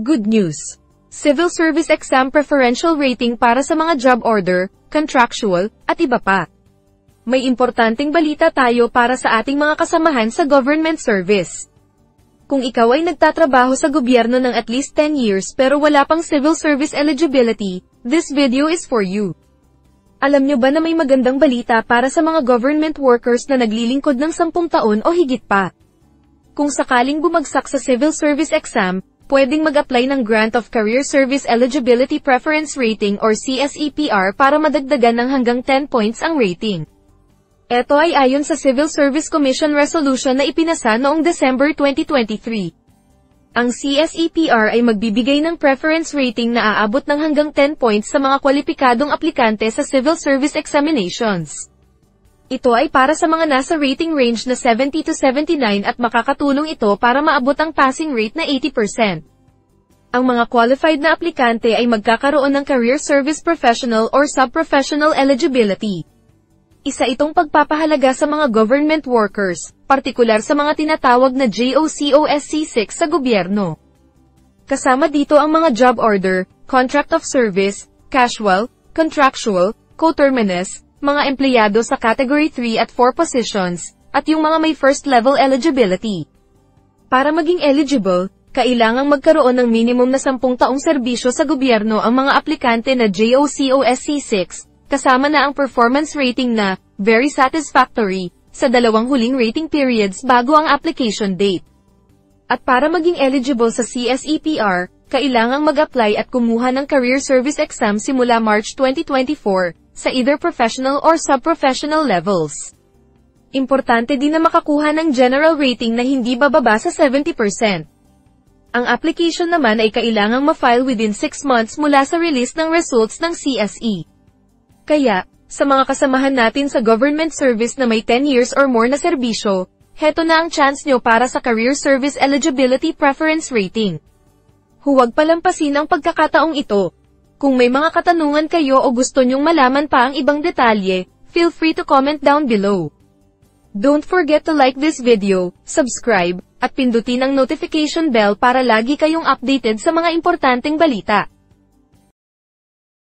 Good news! Civil Service Exam Preferential Rating para sa mga job order, contractual, at iba pa. May importanteng balita tayo para sa ating mga kasamahan sa government service. Kung ikaw ay nagtatrabaho sa gobyerno ng at least 10 years pero wala pang civil service eligibility, this video is for you. Alam nyo ba na may magandang balita para sa mga government workers na naglilingkod ng 10 taon o higit pa? Kung sakaling bumagsak sa civil service exam, pwedeng mag-apply ng Grant of Career Service Eligibility Preference Rating or CSEPR para madagdagan ng hanggang 10 points ang rating. Ito ay ayon sa Civil Service Commission Resolution na ipinasa noong December 2023. Ang CSEPR ay magbibigay ng preference rating na aabot ng hanggang 10 points sa mga kwalipikadong aplikante sa civil service examinations. Ito ay para sa mga nasa rating range na 70 to 79 at makakatulong ito para maabot ang passing rate na 80%. Ang mga qualified na aplikante ay magkakaroon ng Career Service Professional or Sub-Professional Eligibility. Isa itong pagpapahalaga sa mga government workers, partikular sa mga tinatawag na JOCOSC6 sa gobyerno. Kasama dito ang mga job order, contract of service, casual, contractual, coterminous, mga empleyado sa Category 3 at 4 positions, at yung mga may first level eligibility. Para maging eligible, kailangang magkaroon ng minimum na 10 taong serbisyo sa gobyerno ang mga aplikante na JOCOSC6, kasama na ang performance rating na very satisfactory sa dalawang huling rating periods bago ang application date. At para maging eligible sa CSEPR, kailangang mag-apply at kumuha ng career service exam simula March 2024, sa either professional or sub-professional levels. Importante din na makakuha ng general rating na hindi bababa sa 70%. Ang application naman ay kailangang ma-file within 6 months mula sa release ng results ng CSE. Kaya, sa mga kasamahan natin sa government service na may 10 years or more na serbisyo, heto na ang chance nyo para sa Career Service Eligibility Preference Rating. Huwag palampasin ang pagkakataong ito. Kung may mga katanungan kayo o gusto nyong malaman pa ang ibang detalye, feel free to comment down below. Don't forget to like this video, subscribe, at pindutin ang notification bell para lagi kayong updated sa mga importanteng balita.